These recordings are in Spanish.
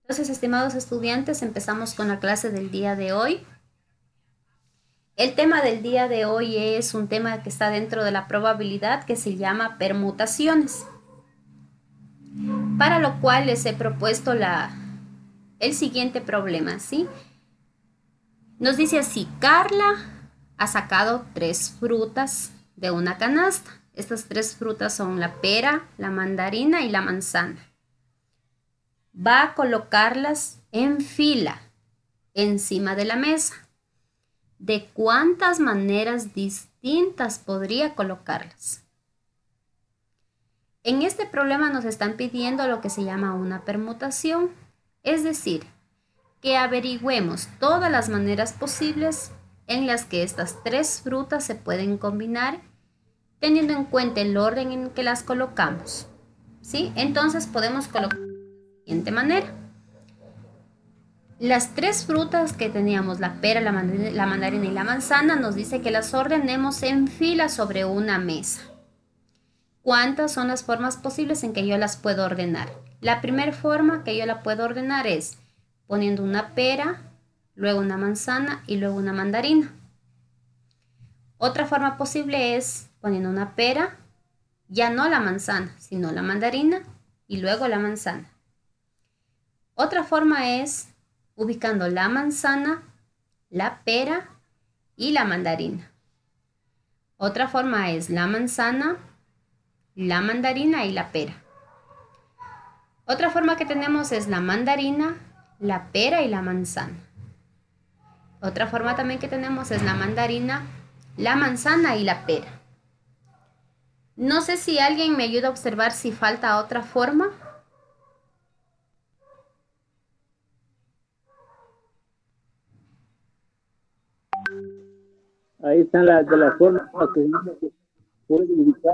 Entonces, estimados estudiantes, empezamos con la clase del día de hoy. El tema del día de hoy es un tema que está dentro de la probabilidad que se llama permutaciones, para lo cual les he propuesto el siguiente problema, ¿sí? Nos dice así: Carla ha sacado 3 frutas de una canasta. Estas 3 frutas son la pera, la mandarina y la manzana. Va a colocarlas en fila encima de la mesa. ¿De cuántas maneras distintas podría colocarlas? En este problema nos están pidiendo lo que se llama una permutación, es decir, que averigüemos todas las maneras posibles en las que estas 3 frutas se pueden combinar, teniendo en cuenta el orden en que las colocamos. ¿Sí? Entonces podemos colocar de la siguiente manera. Las 3 frutas que teníamos, la pera, la mandarina y la manzana, nos dice que las ordenemos en fila sobre una mesa. ¿Cuántas son las formas posibles en que yo las puedo ordenar? La primera forma que yo la puedo ordenar es poniendo una pera, luego una manzana y luego una mandarina. Otra forma posible es poniendo una pera, ya no la manzana, sino la mandarina y luego la manzana. Otra forma es ubicando la manzana, la pera y la mandarina. Otra forma es la manzana, la mandarina y la pera. Otra forma que tenemos es la mandarina, la pera y la manzana. Otra forma también que tenemos es la mandarina, la manzana y la pera. No sé si alguien me ayuda a observar si falta otra forma. Ahí están las de las formas que uno puede ubicar.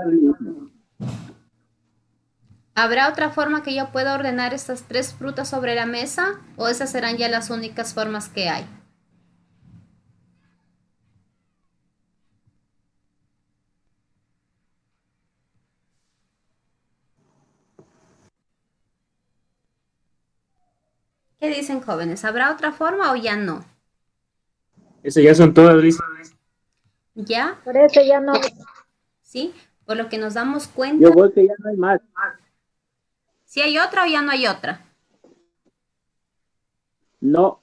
¿Habrá otra forma que yo pueda ordenar estas 3 frutas sobre la mesa o esas serán ya las únicas formas que hay? ¿Qué dicen, jóvenes? ¿Habrá otra forma o ya no? Esas ya son todas, Liz. ¿Ya? Por eso ya no. ¿Sí? Por lo que nos damos Yo cuenta, voy que ya no hay más. ¿si hay otra o ya no hay otra? No,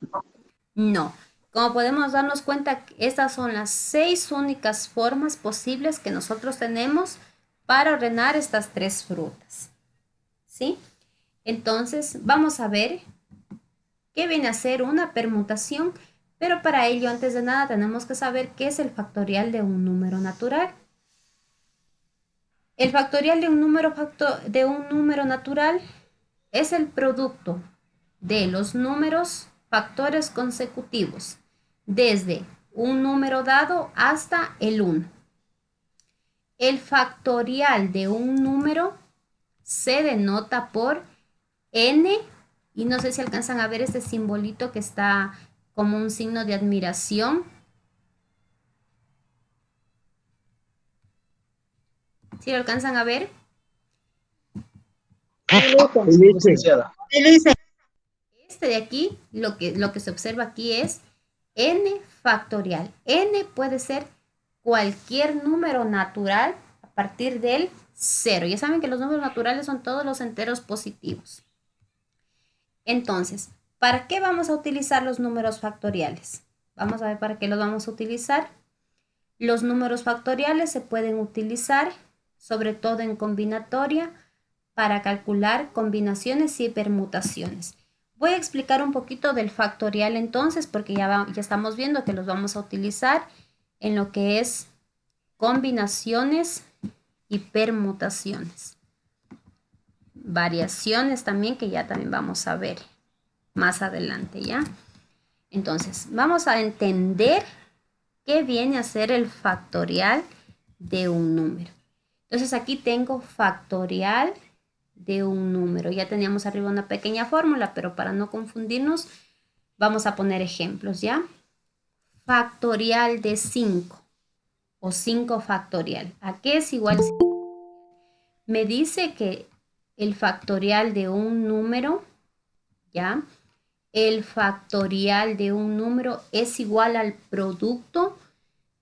No. Como podemos darnos cuenta, estas son las 6 únicas formas posibles que nosotros tenemos para ordenar estas 3 frutas. ¿Sí? Entonces, vamos a ver qué viene a ser una permutación, pero para ello, antes de nada, tenemos que saber qué es el factorial de un número natural. El factorial de un número natural es el producto de los números factores consecutivos, desde un número dado hasta el 1. El factorial de un número se denota por n, y no sé si alcanzan a ver este simbolito que está como un signo de admiración. ¿Sí lo alcanzan a ver? licenciada. Este de aquí, lo que se observa aquí es n factorial. N puede ser cualquier número natural a partir del 0. Ya saben que los números naturales son todos los enteros positivos. Entonces, ¿para qué vamos a utilizar los números factoriales? Vamos a ver para qué los vamos a utilizar. Los números factoriales se pueden utilizar, sobre todo en combinatoria, para calcular combinaciones y permutaciones. Voy a explicar un poquito del factorial entonces, porque ya estamos viendo que los vamos a utilizar en lo que es combinaciones y permutaciones. Variaciones también, que ya también vamos a ver más adelante, ¿ya? Entonces, vamos a entender qué viene a ser el factorial de un número. Entonces, aquí tengo factorial de un número. Ya teníamos arriba una pequeña fórmula, pero para no confundirnos, vamos a poner ejemplos, ¿ya? Factorial de 5 o 5 factorial. ¿A qué es igual? Me dice que el factorial de un número, ¿ya? el factorial de un número es igual al producto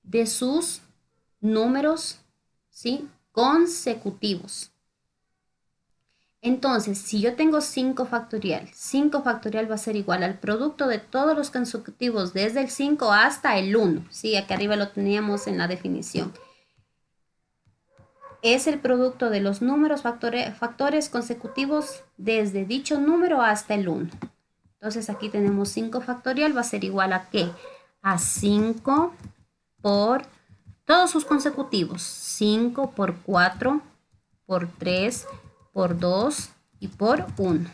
de sus números, ¿sí?, consecutivos. Entonces, si yo tengo 5 factorial va a ser igual al producto de todos los consecutivos desde el 5 hasta el 1. Sí, aquí arriba lo teníamos en la definición. Es el producto de los números factores consecutivos desde dicho número hasta el 1. Entonces aquí tenemos 5 factorial, va a ser igual a ¿qué? A 5 por todos sus consecutivos. 5 por 4, por 3, por 2 y por 1.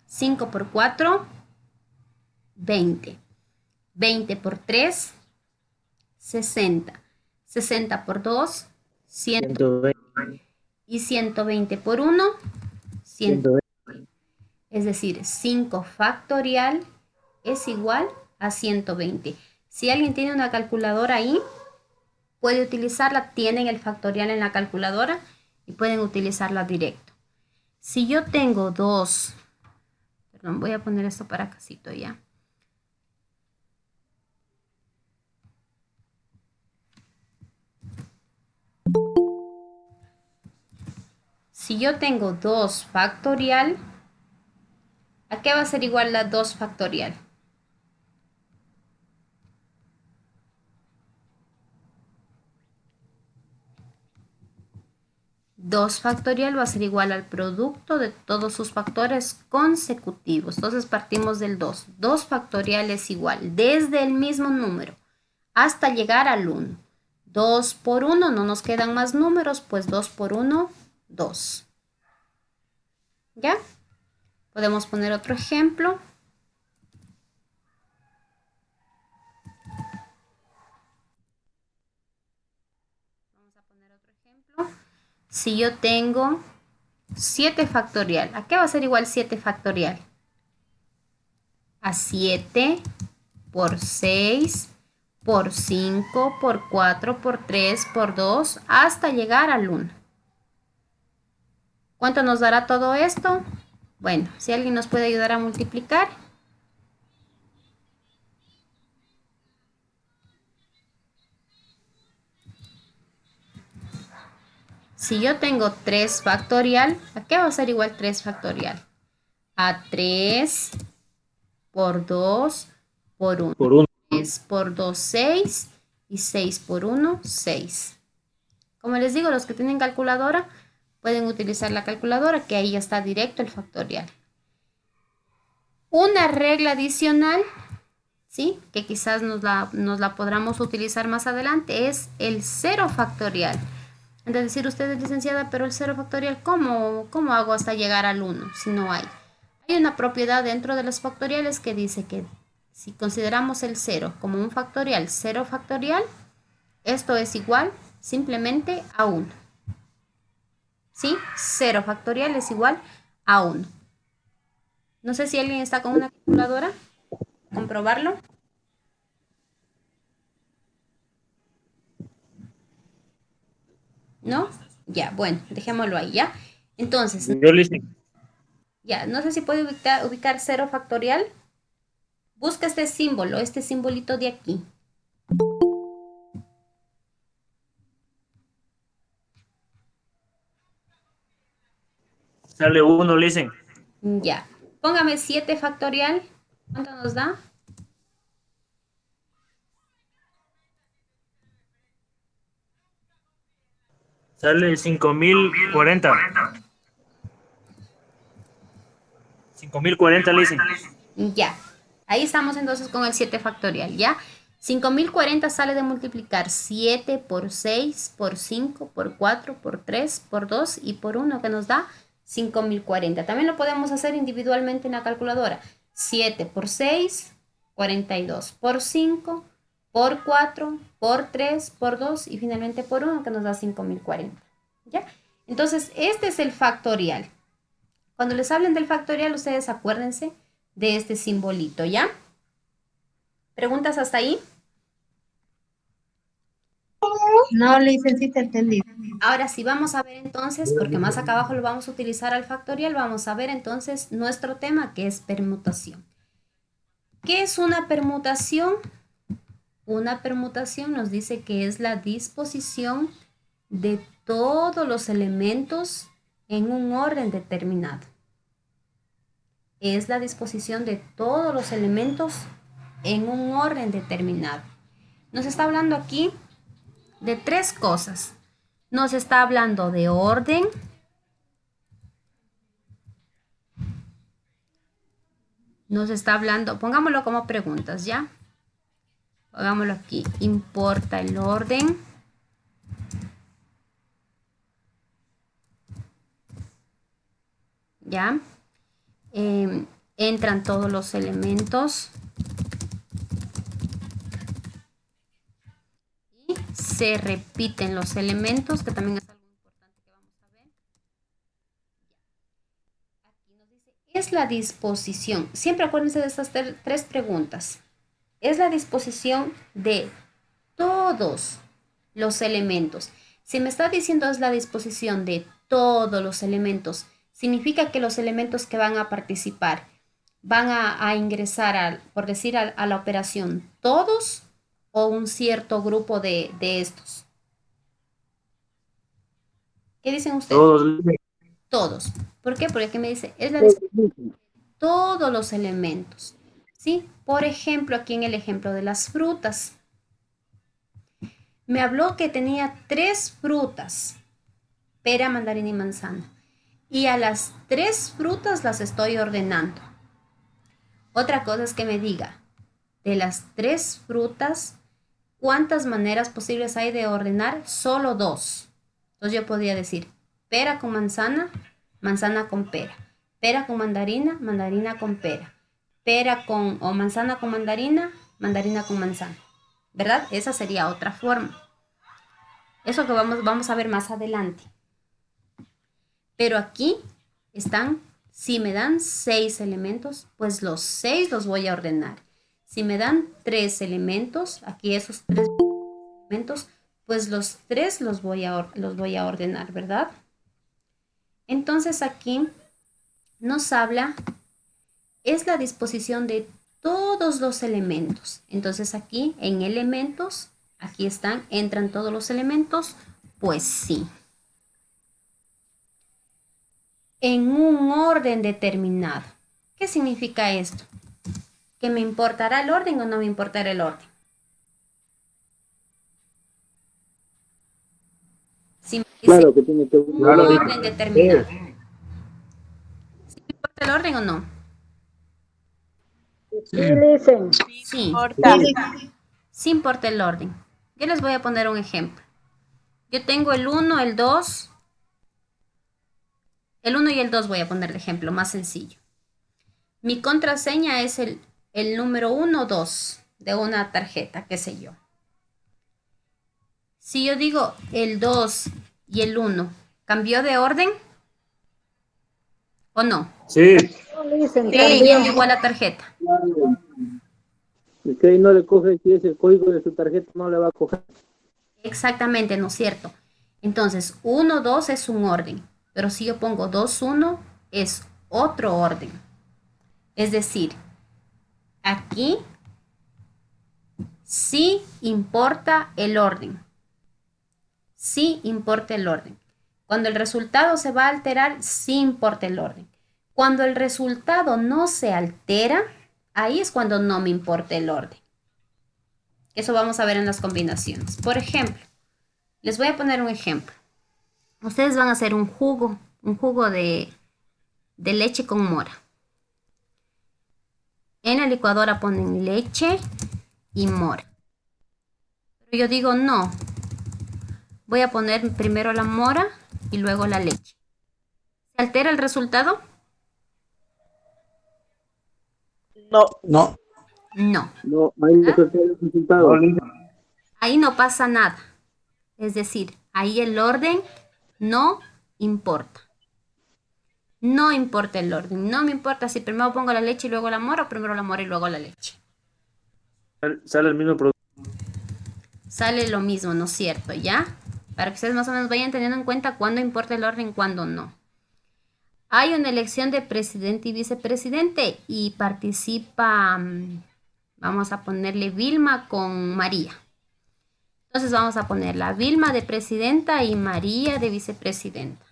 5 por 4, 20. 20 por 3, 60. 60 por 2, 100. 120. Y 120 por 1, 100. 120. Es decir, 5 factorial es igual a 120. Si alguien tiene una calculadora ahí, puede utilizarla. Tienen el factorial en la calculadora y pueden utilizarla directo. Si yo tengo 2, perdón, voy a poner esto para casito ya. Si yo tengo 2 factorial, ¿a qué va a ser igual la 2 factorial? 2 factorial va a ser igual al producto de todos sus factores consecutivos. Entonces partimos del 2. 2 factorial es igual desde el mismo número hasta llegar al 1. 2 por 1, no nos quedan más números, pues 2 por 1, 2. ¿Ya? Podemos poner otro ejemplo. Vamos a poner otro ejemplo. Si yo tengo 7 factorial, ¿a qué va a ser igual 7 factorial? A 7 por 6 por 5 por 4 por 3 por 2 hasta llegar al 1. ¿Cuánto nos dará todo esto? Bueno, si alguien nos puede ayudar a multiplicar. Si yo tengo 3 factorial, ¿a qué va a ser igual 3 factorial? A 3 por 2 por 1. Por 1. 3 por 2, 6. Y 6 por 1, 6. Como les digo, los que tienen calculadora pueden utilizar la calculadora, que ahí ya está directo el factorial. Una regla adicional, ¿sí?, que quizás nos la podamos utilizar más adelante, es el 0 factorial. Han de decir ustedes, licenciada, pero el 0 factorial, ¿cómo hago hasta llegar al 1 si no hay? Hay una propiedad dentro de los factoriales que dice que si consideramos el 0 como un factorial, 0 factorial, esto es igual simplemente a 1. ¿Sí? 0 factorial es igual a 1. No sé si alguien está con una calculadora. ¿Comprobarlo? ¿No? Ya, bueno, dejémoslo ahí, ¿ya? Entonces, Yo le hice. ya, no sé si puede ubicar 0 factorial. Busca este símbolo, este simbolito de aquí. Sale 1, le dicen. Ya. Póngame 7 factorial. ¿Cuánto nos da? Sale 5040. 5040 le dicen. Ya. Ahí estamos entonces con el 7 factorial, ¿ya? 5040 sale de multiplicar 7 por 6, por 5, por 4, por 3, por 2 y por 1, que nos da 5040. También lo podemos hacer individualmente en la calculadora. 7 por 6, 42. Por 5, por 4, por 3, por 2 y finalmente por 1, que nos da 5040. ¿Ya? Entonces, este es el factorial. Cuando les hablen del factorial, ustedes acuérdense de este simbolito, ¿ya? ¿Preguntas hasta ahí? No, licencita, entendí. Ahora sí, vamos a ver entonces, porque más acá abajo lo vamos a utilizar al factorial, vamos a ver entonces nuestro tema que es permutación. ¿Qué es una permutación? Una permutación nos dice que es la disposición de todos los elementos en un orden determinado. Es la disposición de todos los elementos en un orden determinado. Nos está hablando aquí de tres cosas. Nos está hablando de orden, nos está hablando, pongámoslo como preguntas, ¿ya? Hagámoslo aquí, importa el orden. ¿Ya? Entran todos los elementos. Y se repiten los elementos, que también es algo importante que vamos a ver. Aquí nos dice, es la disposición. Siempre acuérdense de estas tres preguntas. Es la disposición de todos los elementos. Si me está diciendo es la disposición de todos los elementos, significa que los elementos que van a participar van a ingresar, por decir, a la operación todos o un cierto grupo de estos. ¿Qué dicen ustedes? Todos. Todos. ¿Por qué? Porque aquí me dice, es la disposición de todos los elementos. ¿Sí? Por ejemplo, aquí en el ejemplo de las frutas. Me habló que tenía 3 frutas, pera, mandarina y manzana. Y a las 3 frutas las estoy ordenando. Otra cosa es que me diga, de las 3 frutas, ¿cuántas maneras posibles hay de ordenar? Solo 2. Entonces yo podría decir, pera con manzana, manzana con pera con mandarina, mandarina con pera con o manzana con mandarina, mandarina con manzana. ¿Verdad? Esa sería otra forma. Eso que vamos a ver más adelante. Pero aquí están, si me dan 6 elementos, pues los 6 los voy a ordenar. Si me dan 3 elementos, aquí esos 3 elementos, pues los 3 los voy a ordenar, ¿verdad? Entonces aquí nos habla, es la disposición de todos los elementos. Entonces aquí en elementos, aquí están, entran todos los elementos, pues sí. En un orden determinado. ¿Qué significa esto? ¿Que me importará el orden o no me importará el orden? Si me dice Claro que tiene que ver. un orden determinado. ¿Sí me importa el orden o no? Sí, dicen. Sí, sí importa el orden. Yo les voy a poner un ejemplo. Yo tengo el 1, el 2. El 1 y el 2 voy a poner de ejemplo, más sencillo. Mi contraseña es el número 1 o 2 de una tarjeta, qué sé yo. Si yo digo el 2 y el 1, ¿cambió de orden o no? Sí. Estoy leyendo igual la tarjeta. Es que ahí no le coge, si es el código de su tarjeta, no le va a coger. Exactamente, ¿no es cierto? Entonces, 1, 2 es un orden, pero si yo pongo 2, 1 es otro orden. Es decir, aquí sí importa el orden. Sí importa el orden. Cuando el resultado se va a alterar, sí importa el orden. Cuando el resultado no se altera, ahí es cuando no me importa el orden. Eso vamos a ver en las combinaciones. Por ejemplo, les voy a poner un ejemplo. Ustedes van a hacer un jugo de leche con mora. En la licuadora ponen leche y mora. Pero yo digo no. Voy a poner primero la mora y luego la leche. ¿Se altera el resultado? No. No. No, ahí no se el resultado. Ahí no pasa nada. Es decir, ahí el orden no importa. No importa el orden. No me importa si primero pongo la leche y luego la mora o primero la mora y luego la leche. Sale el mismo producto. sale lo mismo, ¿no es cierto? ¿Ya? Para que ustedes más o menos vayan teniendo en cuenta cuándo importa el orden y cuándo no. Hay una elección de presidente y vicepresidente y participa, vamos a ponerle Vilma con María. Entonces vamos a poner la Vilma de presidenta y María de vicepresidenta.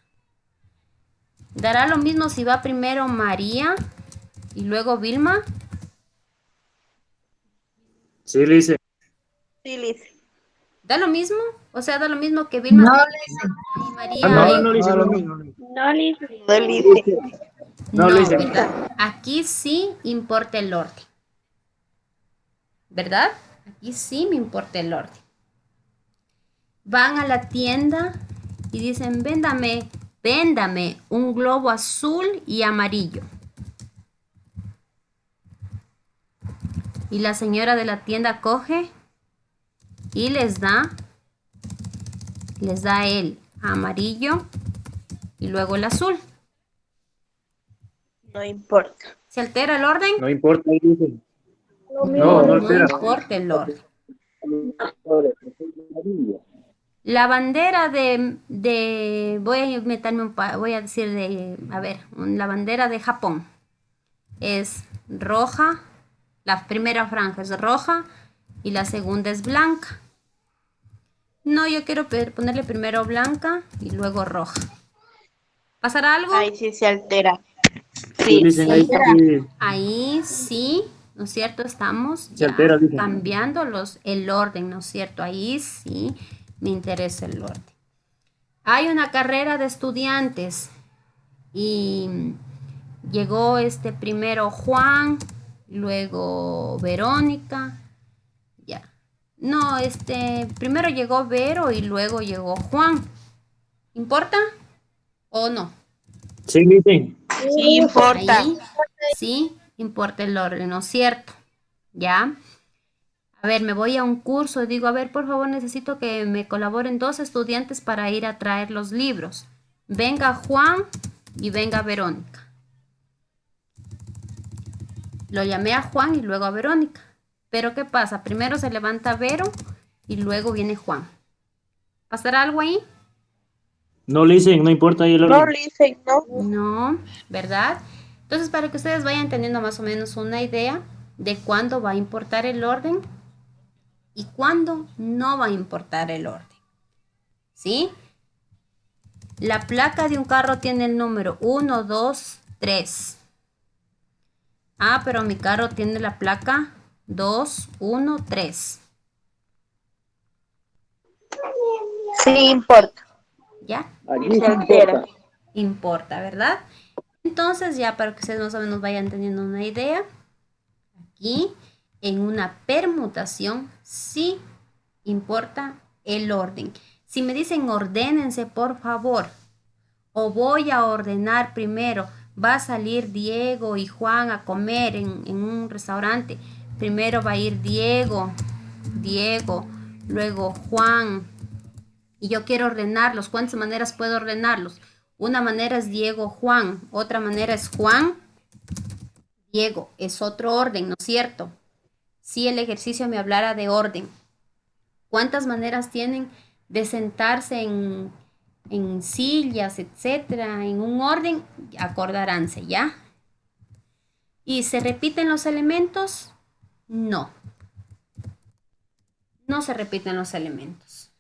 ¿Dará lo mismo si va primero María y luego Vilma? Sí, Lice. Sí, Liz. ¿Da lo mismo? O sea, da lo mismo que Vilma No, y María. No, y- no, Lice, No, no, lo no. mismo. No, Liz. No, Liz. No, No, Lice. ¿verdad? Aquí sí importa el orden. ¿Verdad? Aquí sí me importa el orden. Van a la tienda y dicen, véndame un globo azul y amarillo. Y la señora de la tienda coge y les da el amarillo y luego el azul. No importa. ¿Se altera el orden? No importa, Lice. Lo No, no No altera. importa el orden. La bandera voy a meterme voy a decir la bandera de Japón es roja, la primera franja es roja y la segunda es blanca. No, yo quiero ponerle primero blanca y luego roja. ¿Pasará algo? Ahí sí se altera. Sí, Sí. Lice, ahí sí Ahí sí, ¿no es cierto? Estamos se ya altera, Lice. cambiando el orden, ¿no es cierto? Ahí sí me interesa el orden. Hay una carrera de estudiantes y llegó primero Juan, luego Verónica, ya. No, primero llegó Vero y luego llegó Juan. ¿Importa o no? Sí, Lice. Sí importa. Ahí sí importa el orden, ¿no es cierto? ¿Ya? A ver, me voy a un curso y digo, a ver, por favor, necesito que me colaboren 2 estudiantes para ir a traer los libros. Venga Juan y venga Verónica. Lo llamé a Juan y luego a Verónica. Pero ¿qué pasa? Primero se levanta Vero y luego viene Juan. ¿Pasará algo ahí? No, Lice, no importa ahí el No, orden. Liz, no. No, ¿verdad? Entonces, para que ustedes vayan teniendo más o menos una idea de cuándo va a importar el orden y cuándo no va a importar el orden. ¿Sí? La placa de un carro tiene el número 1, 2, 3. Ah, pero mi carro tiene la placa 2, 1, 3. Sí importa. ¿Ya? Aquí Se altera. Importa, ¿verdad? Entonces, ya para que ustedes más o menos vayan teniendo una idea, aquí en una permutación sí importa el orden. Si me dicen ordénense, por favor, o voy a ordenar primero, va a salir Diego y Juan a comer en un restaurante. Primero va a ir Diego, luego Juan, y yo quiero ordenarlos. ¿Cuántas maneras puedo ordenarlos? Una manera es Diego, Juan, otra manera es Juan, Diego. Es otro orden, ¿no es cierto? Si el ejercicio me hablara de orden, ¿cuántas maneras tienen de sentarse en sillas, etcétera, en un orden? Acordaránse, ¿ya? ¿Y se repiten los elementos? No, no se repiten los elementos.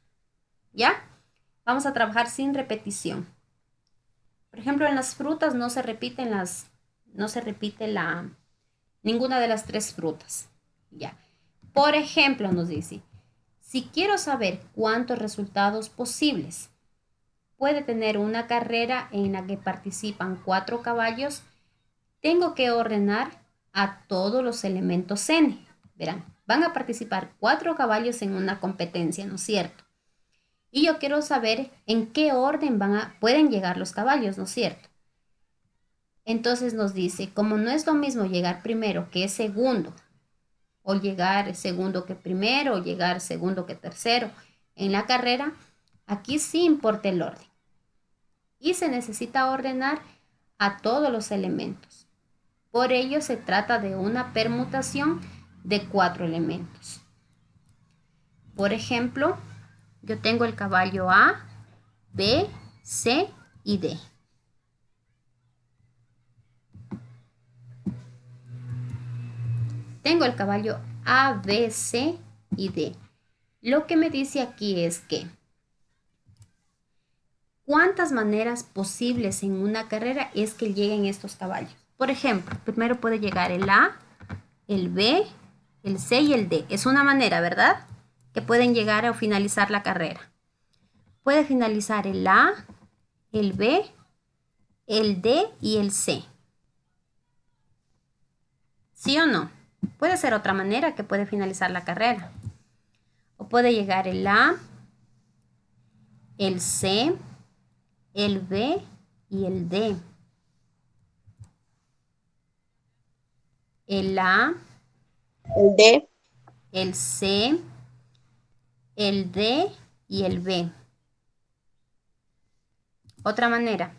¿Ya? Vamos a trabajar sin repetición. Por ejemplo, en las frutas no se repiten ninguna de las 3 frutas. ¿Ya? Por ejemplo, nos dice, si quiero saber cuántos resultados posibles puede tener una carrera en la que participan 4 caballos, tengo que ordenar a todos los elementos n. Verán, van a participar 4 caballos en una competencia, ¿no es cierto? Y yo quiero saber en qué orden pueden llegar los caballos, ¿no es cierto? Entonces nos dice, como no es lo mismo llegar primero que segundo, o llegar segundo que primero, o llegar segundo que tercero en la carrera, aquí sí importa el orden. Y se necesita ordenar a todos los elementos. Por ello se trata de una permutación de 4 elementos. Por ejemplo, yo tengo el caballo A, B, C y D. Tengo el caballo A, B, C y D. Lo que me dice aquí es que ¿cuántas maneras posibles en una carrera es que lleguen estos caballos? Por ejemplo, primero puede llegar el A, el B, el C y el D. Es una manera, ¿verdad? Que pueden llegar a finalizar la carrera. Puede finalizar el A, el B, el D y el C. ¿Sí o no? Puede ser otra manera que puede finalizar la carrera. O puede llegar el A, el C, el B y el D. El A, El D. el C, el D y el B. Otra manera.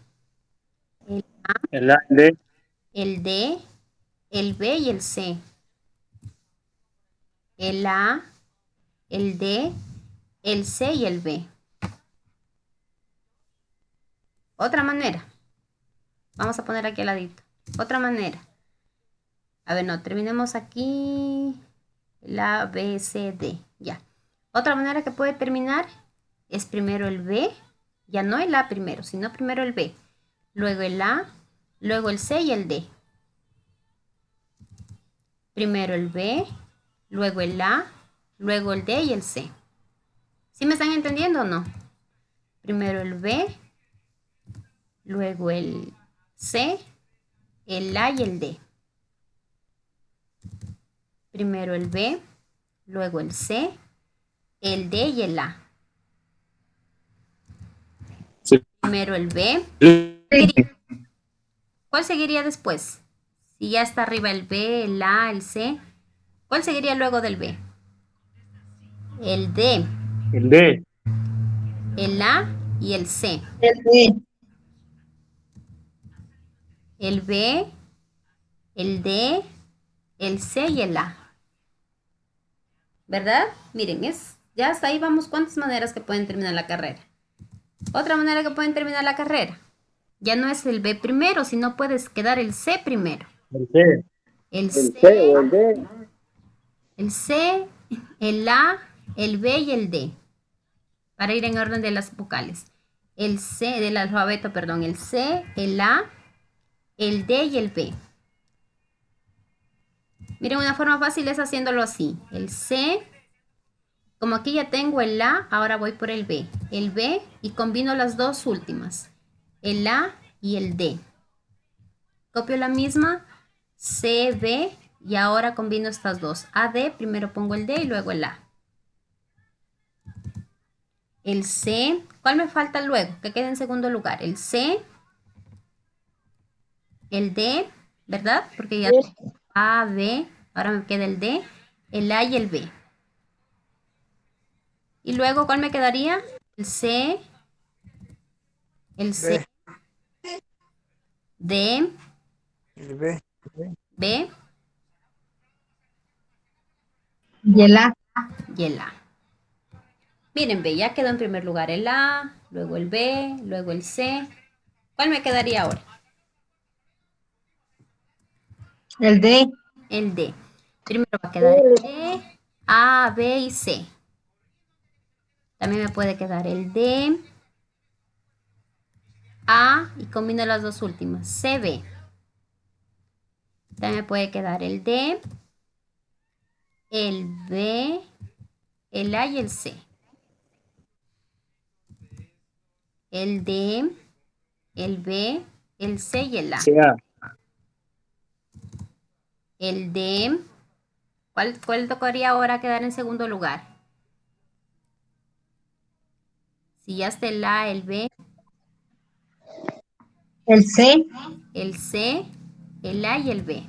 El A, el D, El D, el B y el C. El A, el D, el C y el B. Otra manera. Vamos a poner aquí al ladito. Otra manera. A ver, no, terminemos aquí. La B, C, D. Ya. Otra manera que puede terminar es primero el B. Ya no el A primero, sino primero el B. Luego el A, luego el C y el D. Primero el B, luego el A, luego el D y el C. ¿Sí me están entendiendo o no? Primero el B, luego el C, el A y el D. Primero el B, luego el C, el D y el A. sí. Primero el B. ¿Cuál seguiría después? Si ya está arriba el B, el A, el C, ¿cuál seguiría luego del B? El D, El D, el A y el C. El D. El B, el D, el C y el A. ¿Verdad? Miren, ya hasta ahí vamos. ¿Cuántas maneras que pueden terminar la carrera? Otra manera que pueden terminar la carrera. Ya no es el B primero, sino puedes quedar el C primero. el C, El el C o el C, D, el C, el A, el B y el D. Para ir en orden de las vocales. El C, del alfabeto, perdón. El C, el A, el D y el B. Miren, una forma fácil es haciéndolo así. El C, como aquí ya tengo el A, ahora voy por el B. El B y combino las dos últimas. El A y el D. Copio la misma, C, B, y ahora combino estas dos. A, D, primero pongo el D y luego el A. El C, ¿cuál me falta luego? Que quede en segundo lugar. El C, el D, ¿verdad? Porque ya tengo A, B, ahora me queda el D, el A y el B. Y luego, ¿cuál me quedaría? El C, el C, D, El B. B Y el A. y el A. Miren, ve, ya quedó en primer lugar el A, luego el B, luego el C. ¿Cuál me quedaría ahora? El D. El D. Primero va a quedar el D, A, B y C. También me puede quedar el D, A y combino las dos últimas, C, B. También me puede quedar el D, el B, el A y el C. El D, el B, el C y el A. CA, El D, ¿cuál tocaría ahora quedar en segundo lugar? Si ya está el A, el B, El C. el C, el A y el B.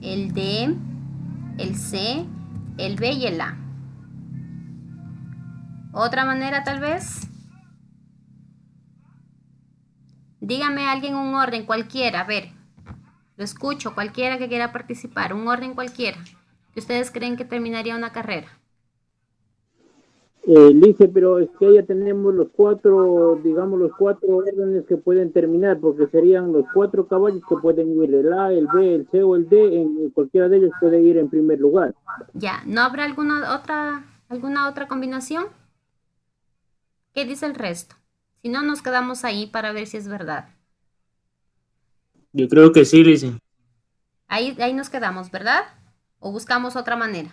El D, el C, el B y el A. ¿Otra manera tal vez? Dígame alguien un orden cualquiera, a ver. Lo escucho, cualquiera que quiera participar, un orden cualquiera. que ustedes creen que terminaría una carrera. Lice, pero es que ya tenemos los cuatro, digamos, los cuatro órdenes que pueden terminar, porque serían los cuatro caballos que pueden ir, el A, el B, el C o el D, en cualquiera de ellos puede ir en primer lugar. Ya, ¿no habrá alguna otra combinación? ¿Qué dice el resto? Si no, nos quedamos ahí para ver si es verdad. Yo creo que sí, Lice. Ahí nos quedamos, ¿verdad? ¿O buscamos otra manera?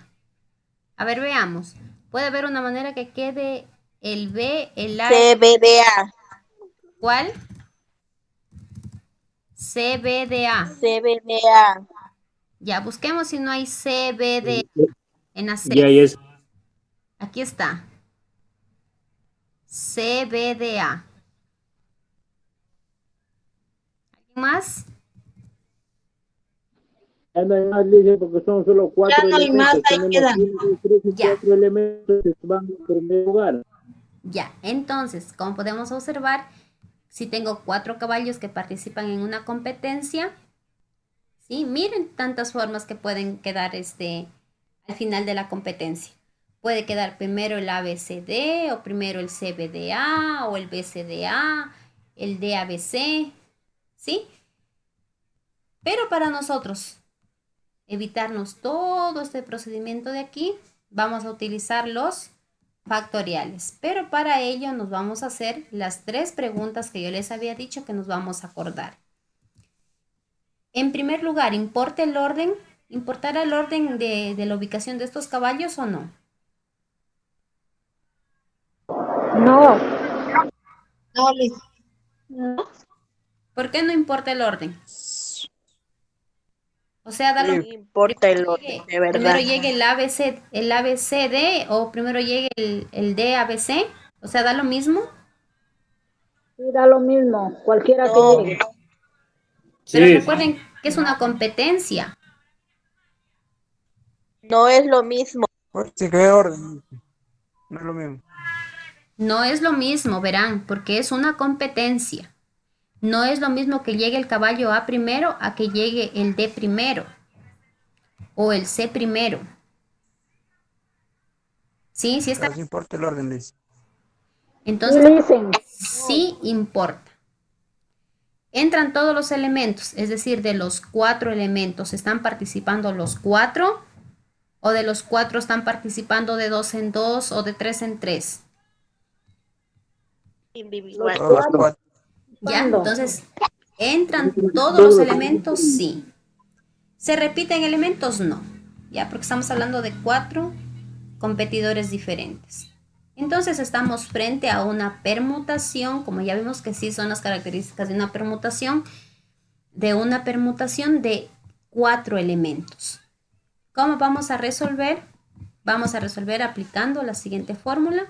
A ver, veamos. Puede haber una manera que quede el B, el A. CBDA. ¿Cuál? CBDA. CBDA. Ya, busquemos si no hay CBDA en la C. Ya es. Aquí está. CBDA. ¿Alguien más? Ya no hay más, Lice, porque son solo cuatro Ya no hay más, elementos. ahí Tenemos quedan. 1, 2, 3 y Ya. 4 elementos que van en primer lugar. Ya, entonces, como podemos observar, si tengo 4 caballos que participan en una competencia, ¿sí? Miren tantas formas que pueden quedar al final de la competencia. Puede quedar primero el ABCD, o primero el CBDA, o el BCDA, el DABC, ¿sí? Pero para nosotros evitarnos todo este procedimiento de aquí, vamos a utilizar los factoriales. Pero para ello nos vamos a hacer las 3 preguntas que yo les había dicho que nos vamos a acordar. En primer lugar, ¿importará el orden de la ubicación de estos caballos o no? No. No, Lice. ¿Por qué no importa el orden? O sea, da lo No mismo. importa el orden, de Primero verdad. llegue el ABCD o primero llegue el DABC. O sea, da lo mismo. Sí, da lo mismo, cualquiera que No, llegue. Pero Sí, recuerden que es una competencia. no es lo mismo. Pues sí, qué orden. No es lo mismo. No es lo mismo, verán, porque es una competencia. No es lo mismo que llegue el caballo A primero a que llegue el D primero o el C primero. ¿Sí? Sí está. Pero sí importa el orden, Liz. Entonces, Y dicen, sí importa. Entran todos los elementos, es decir, de los 4 elementos, ¿están participando los 4? ¿O de los 4 están participando de 2 en 2 o de 3 en 3? Individual. Todos los cuatro. cuatro. ¿Ya? ¿Cuándo? Entonces, ¿entran todos los elementos? Sí. ¿Se repiten elementos? No. ¿Ya? Porque estamos hablando de 4 competidores diferentes. Entonces estamos frente a una permutación, como ya vimos que sí son las características de una permutación de 4 elementos. ¿Cómo vamos a resolver? Vamos a resolver aplicando la siguiente fórmula.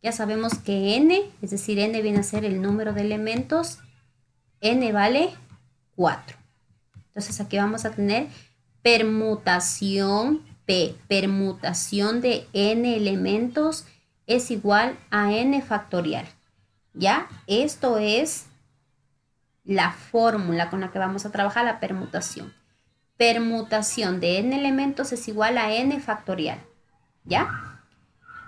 Ya sabemos que n, es decir, n viene a ser el número de elementos, n vale 4. Entonces aquí vamos a tener permutación P, permutación de n elementos es igual a n factorial. ¿Ya? Esto es la fórmula con la que vamos a trabajar la permutación. Permutación de n elementos es igual a n factorial. ¿Ya?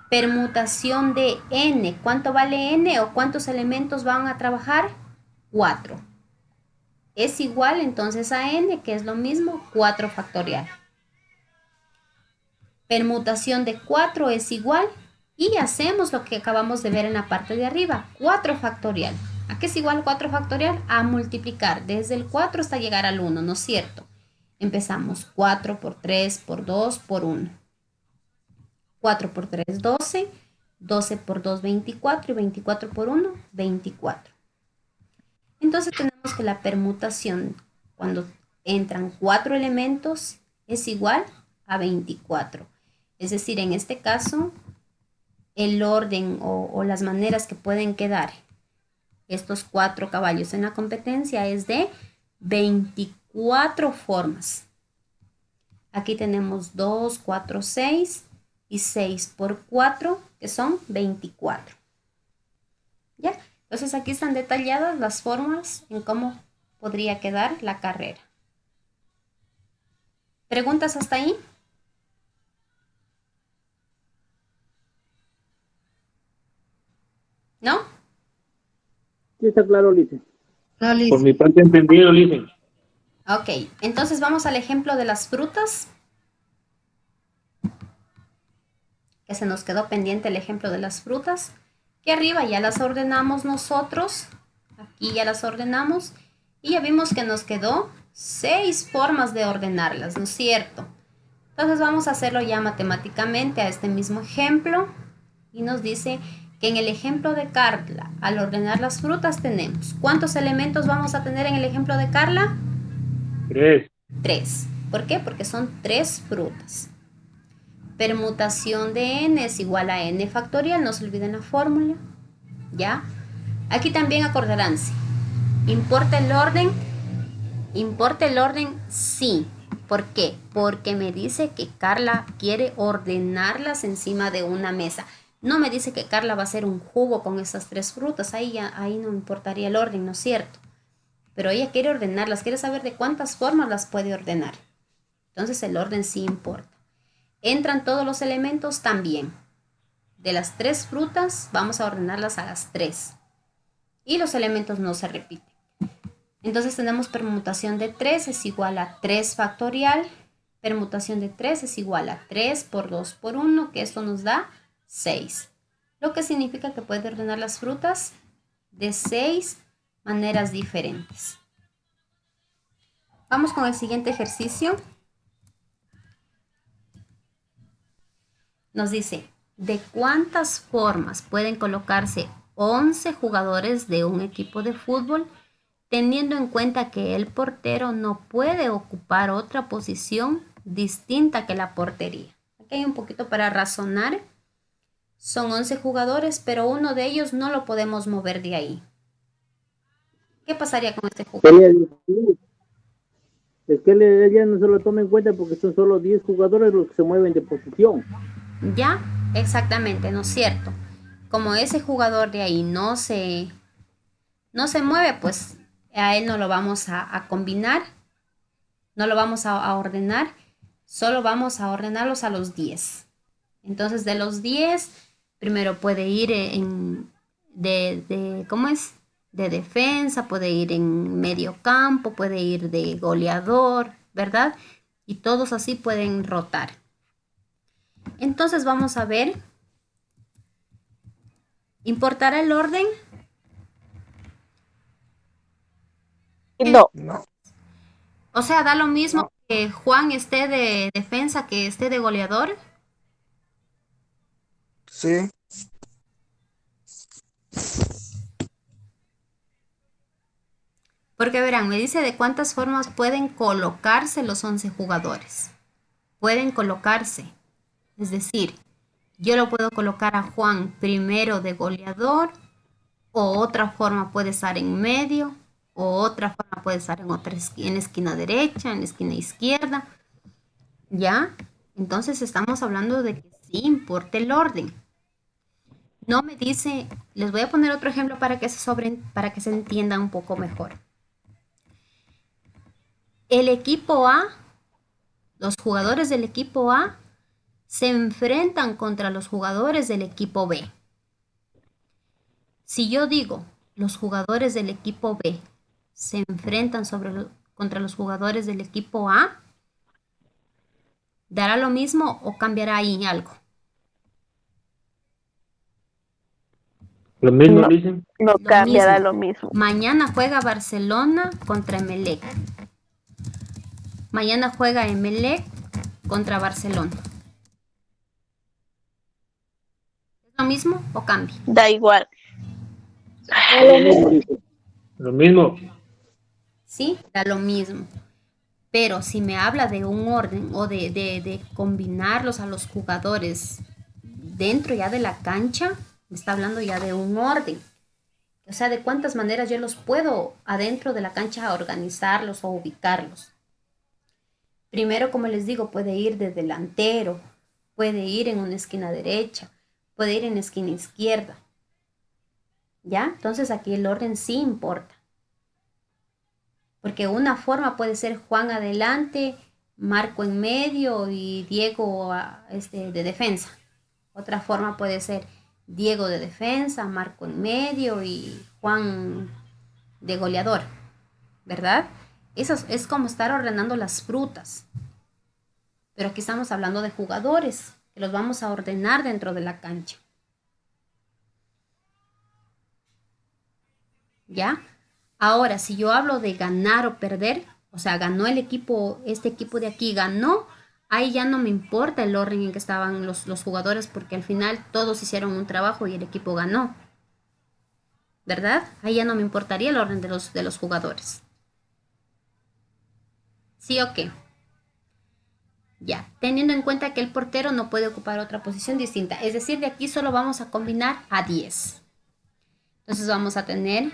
Permutación de n. ¿Cuánto vale n o cuántos elementos van a trabajar? 4. Es igual entonces a n, que es lo mismo, 4 factorial. Permutación de 4 es igual y hacemos lo que acabamos de ver en la parte de arriba, 4 factorial. ¿A qué es igual 4 factorial? A multiplicar desde el 4 hasta llegar al 1, ¿no es cierto? Empezamos 4 por 3 por 2 por 1. 4 por 3, 12. 12 por 2, 24. Y 24 por 1, 24. Entonces tenemos que la permutación cuando entran 4 elementos es igual a 24. Es decir, en este caso, el orden o las maneras que pueden quedar estos 4 caballos en la competencia es de 24 formas. Aquí tenemos 2, 4, 6 y 6 por 4, que son 24. ¿Ya? Entonces aquí están detalladas las formas en cómo podría quedar la carrera. ¿Preguntas hasta ahí? ¿No? Sí, está claro, Lice. No, Liz. Por mi parte entendido, Lice. Ok, entonces vamos al ejemplo de las frutas, que se nos quedó pendiente el ejemplo de las frutas, que arriba ya las ordenamos nosotros, aquí ya las ordenamos, y ya vimos que nos quedó 6 formas de ordenarlas, ¿no es cierto? Entonces vamos a hacerlo ya matemáticamente a este mismo ejemplo, y nos dice que en el ejemplo de Carla, al ordenar las frutas tenemos, ¿cuántos elementos vamos a tener en el ejemplo de Carla? 3. 3. ¿Por qué? Porque son 3 frutas. Permutación de n es igual a n factorial, no se olviden la fórmula, ¿ya? Aquí también acordaránse, ¿importa el orden? ¿Importa el orden? Sí. ¿Por qué? Porque me dice que Carla quiere ordenarlas encima de una mesa. No me dice que Carla va a hacer un jugo con esas 3 frutas, ahí no importaría el orden, ¿no es cierto? Pero ella quiere ordenarlas, quiere saber de cuántas formas las puede ordenar. Entonces el orden sí importa. ¿Entran todos los elementos? También. De las 3 frutas, vamos a ordenarlas a las 3. Y los elementos no se repiten. Entonces tenemos permutación de 3 es igual a 3 factorial. Permutación de 3 es igual a 3 por 2 por 1, que esto nos da 6. Lo que significa que puede ordenar las frutas de 6 maneras diferentes. Vamos con el siguiente ejercicio. Nos dice, ¿de cuántas formas pueden colocarse 11 jugadores de un equipo de fútbol, teniendo en cuenta que el portero no puede ocupar otra posición distinta que la portería? Aquí hay un poquito para razonar. Son 11 jugadores, pero uno de ellos no lo podemos mover de ahí. ¿Qué pasaría con este jugador? Es que ella no se lo toma en cuenta porque son solo 10 jugadores los que se mueven de posición. Ya, exactamente, ¿no es cierto? Como ese jugador de ahí no se mueve, pues a él no lo vamos a combinar, no lo vamos a ordenar, solo vamos a ordenarlos a los 10. Entonces, de los 10, primero puede ir ¿cómo es? De defensa, puede ir en medio campo, puede ir de goleador, ¿verdad? Y todos así pueden rotar. Entonces vamos a ver, ¿importará el orden? No, No. O sea, da lo mismo No. que Juan esté de defensa que esté de goleador. Sí. Porque verán, me dice de cuántas formas pueden colocarse los 11 jugadores. Pueden colocarse. Es decir, yo lo puedo colocar a Juan primero de goleador, o otra forma puede estar en medio, o otra forma puede estar en la esquina derecha, en la esquina izquierda. ¿Ya? Entonces estamos hablando de que sí importa el orden. No me dice, les voy a poner otro ejemplo para que para que se entienda un poco mejor. El equipo A, los jugadores del equipo A se enfrentan contra los jugadores del equipo B. Si yo digo, los jugadores del equipo B se enfrentan contra los jugadores del equipo A, ¿dará lo mismo o cambiará ahí algo? Lo mismo, No. Lice. no Lo cambiará mismo. lo mismo. Mañana juega Barcelona contra Emelec. Mañana juega Emelec contra Barcelona. ¿Es lo mismo o cambia? Da igual. Lo mismo. Sí, da lo mismo. Pero si me habla de un orden o de combinarlos a los jugadores dentro ya de la cancha, me está hablando ya de un orden. O sea, de cuántas maneras yo los puedo adentro de la cancha organizarlos o ubicarlos. Primero, como les digo, puede ir de delantero, puede ir en una esquina derecha, puede ir en la esquina izquierda. ¿Ya? Entonces aquí el orden sí importa. Porque una forma puede ser Juan adelante, Marco en medio y Diego de defensa. Otra forma puede ser Diego de defensa, Marco en medio y Juan de goleador, ¿verdad? Eso es como estar ordenando las frutas. Pero aquí estamos hablando de jugadores, que los vamos a ordenar dentro de la cancha. ¿Ya? Ahora, si yo hablo de ganar o perder, o sea, ganó el equipo, este equipo de aquí ganó, ahí ya no me importa el orden en que estaban los jugadores, porque al final todos hicieron un trabajo y el equipo ganó, ¿verdad? Ahí ya no me importaría el orden de los jugadores. ¿Sí o qué? Ya, teniendo en cuenta que el portero no puede ocupar otra posición distinta, es decir, de aquí solo vamos a combinar a 10. Entonces vamos a tener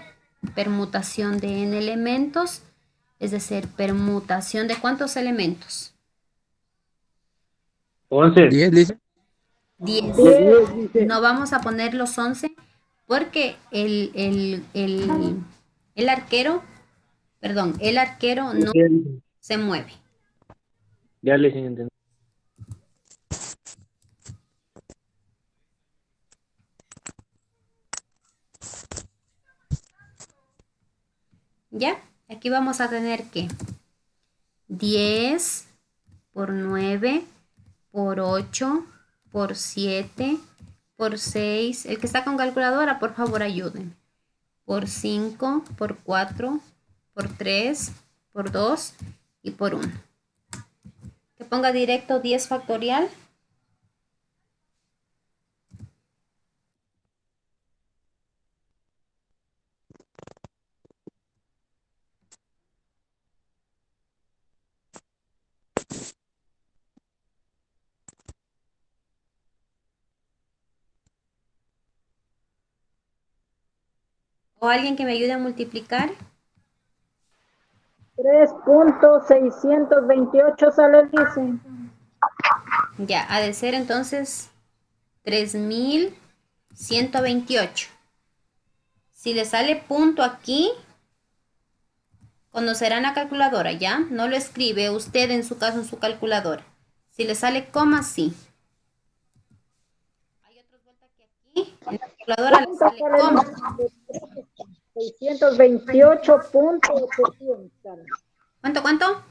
permutación de n elementos, es decir, permutación de ¿cuántos elementos? 11. 10, dice. 10. 10 dice. No vamos a poner los 11 porque el arquero, perdón, el arquero no se mueve. Ya listen, entendí. ¿Ya? Aquí vamos a tener que 10 por 9 por 8 por 7 por 6. El que está con calculadora, por favor, ayúdenme. Por 5 por 4 por 3 por 2 y por 1. Que ponga directo 10 factorial. O alguien que me ayude a multiplicar. 3.628 sale, dice. Ya, ha de ser entonces 3128. Si le sale punto aquí, conocerán la calculadora, ¿ya? No lo escribe usted en su caso en su calculadora. Si le sale coma, sí. Hay otros vueltas que aquí en la calculadora le sale coma. 628.800. ¿Cuánto?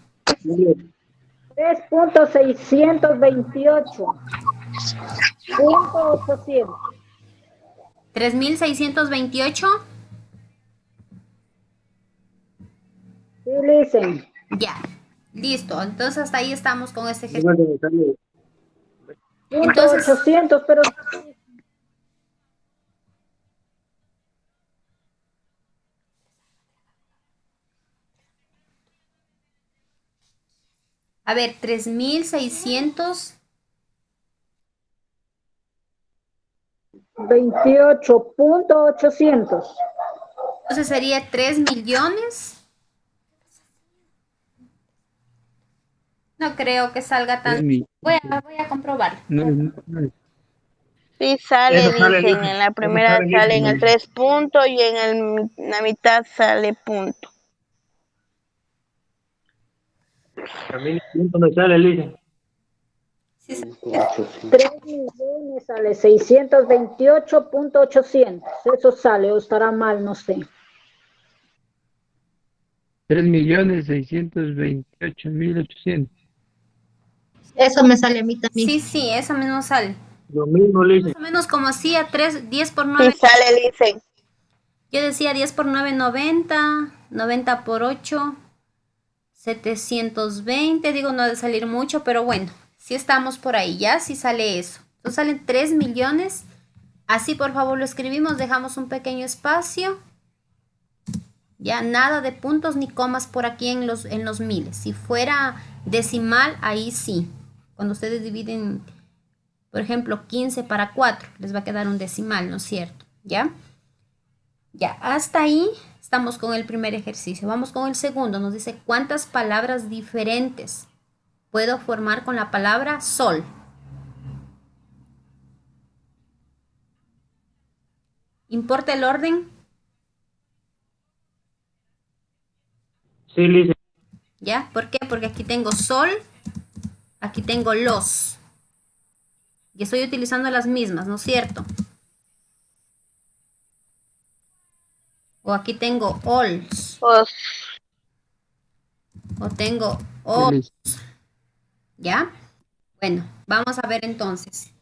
3.628.800. 3628. Sí, dicen. Ya, listo. Entonces hasta ahí estamos con este ejercicio. Punto Entonces, 800, pero a ver, 3600. 28.800. Entonces sería 3 millones. No creo que salga tan. Voy a comprobar. No. Sí sale, Eso sale, dicen, Lisa. en la Eso primera sale, sale en Lisa. el 3 puntos y en la mitad sale punto. A mí punto me sale, Lisa. Sí, 3 millones sale 628.800. Eso sale, o estará mal, no sé. 3.628.800. Eso me sale a mí también. sí, eso mismo sale. Lo mismo, Lisa. Más o menos como hacía 10 por Sí 9. sale, dicen. Yo decía 10 por 9, 90. 90 por 8, 720. Digo, no ha de salir mucho, pero bueno, sí estamos por ahí, ya, sí sale eso. Entonces salen 3 millones. Así, por favor, lo escribimos, dejamos un pequeño espacio. Ya, nada de puntos ni comas por aquí en los miles. Si fuera decimal, ahí sí. Cuando ustedes dividen, por ejemplo, 15 para 4, les va a quedar un decimal, ¿no es cierto? ¿Ya? Ya, hasta ahí estamos con el primer ejercicio. Vamos con el segundo. Nos dice, ¿cuántas palabras diferentes puedo formar con la palabra sol? ¿Importa el orden? Sí, Lisa. ¿Ya? ¿Por qué? Porque aquí tengo sol, aquí tengo los. Y estoy utilizando las mismas, ¿no es cierto? O aquí tengo alls. Os. O tengo Sí, all. lice. ¿Ya? Bueno, vamos a ver entonces.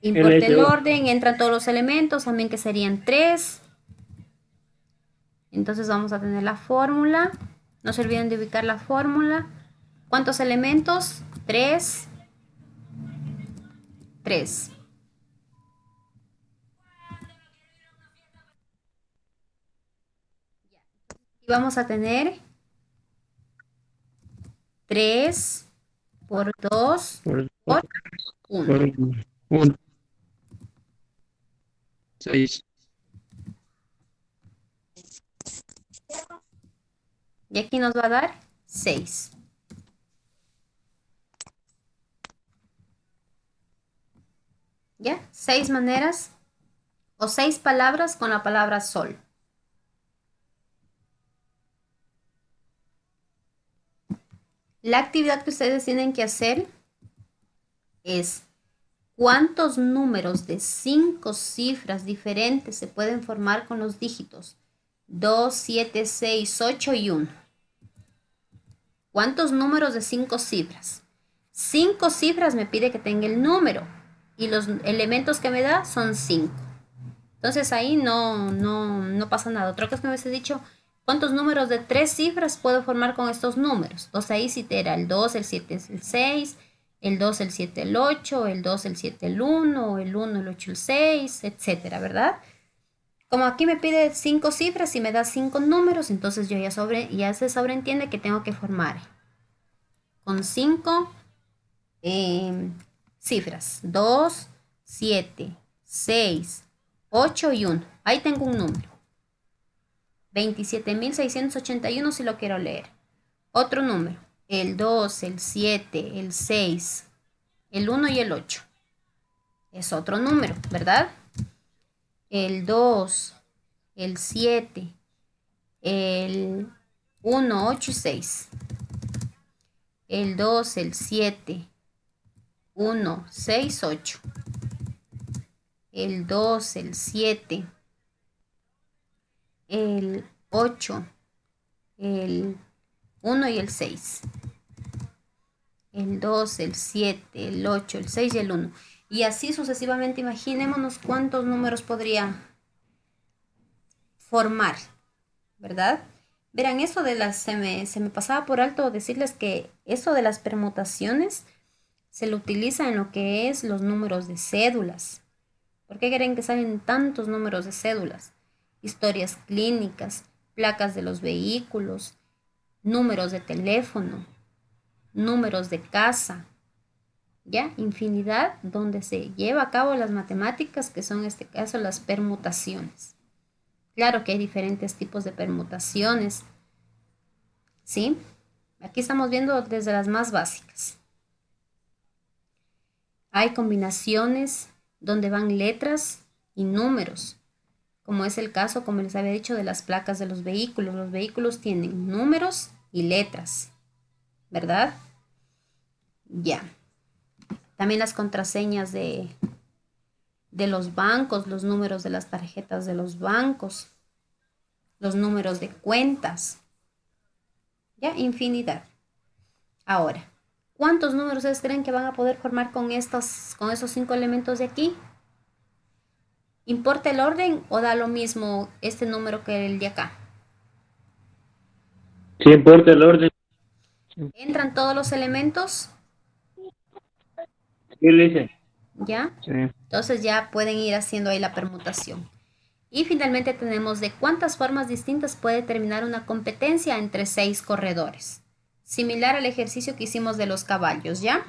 Sí, Importa lice. el orden, entran todos los elementos, también que serían 3. Entonces vamos a tener la fórmula. No se olviden de ubicar la fórmula. ¿Cuántos elementos? 3. 3. Y vamos a tener 3 por 2 Por, por 1. por 1. 6. Y aquí nos va a dar 6. ¿Ya? 6 maneras o 6 palabras con la palabra sol. La actividad que ustedes tienen que hacer es cuántos números de 5 cifras diferentes se pueden formar con los dígitos 2, 7, 6, 8 y 1. ¿Cuántos números de 5 cifras? 5 cifras me pide que tenga el número y los elementos que me da son 5. Entonces ahí no pasa nada. Otra cosa que me hubiese dicho, ¿cuántos números de 3 cifras puedo formar con estos números? Entonces ahí sí te era el 2, el 7, el 6, el 2, el 7, el 8, el 2, el 7, el 1, el 1, el 8, el 6, etcétera, ¿verdad? Como aquí me pide 5 cifras y me da 5 números, entonces yo ya se sobreentiende que tengo que formar con 5 cifras. 2, 7, 6, 8 y 1. Ahí tengo un número. 27.681 si lo quiero leer. Otro número. El 2, el 7, el 6, el 1 y el 8. Es otro número, ¿verdad? El 2, el 7, el 1, 8 y 6. El 2, el 7, 1, 6, 8. El 2, el 7, el 8, el 1 y el 6. El 2, el 7, el 8, el 6 y el 1. Y así sucesivamente, imaginémonos cuántos números podría formar, ¿verdad? Verán, eso de las, se me pasaba por alto decirles que eso de las permutaciones se lo utiliza en lo que es los números de cédulas. ¿Por qué creen que salen tantos números de cédulas? Historias clínicas, placas de los vehículos, números de teléfono, números de casa, ¿ya? Infinidad donde se lleva a cabo las matemáticas, que son en este caso las permutaciones. Claro que hay diferentes tipos de permutaciones, ¿sí? Aquí estamos viendo desde las más básicas. Hay combinaciones donde van letras y números, como es el caso, como les había dicho, de las placas de los vehículos. Los vehículos tienen números y letras, ¿verdad? Ya. También las contraseñas de los bancos, los números de las tarjetas de los bancos, los números de cuentas, ya, infinidad. Ahora, ¿cuántos números ustedes creen que van a poder formar con esos 5 elementos de aquí? ¿Importa el orden o da lo mismo este número que el de acá? Sí importa el orden. ¿Entran todos los elementos? Sí, lice. ¿Ya? Sí. Entonces ya pueden ir haciendo ahí la permutación. Y finalmente tenemos de cuántas formas distintas puede terminar una competencia entre 6 corredores. Similar al ejercicio que hicimos de los caballos, ¿ya?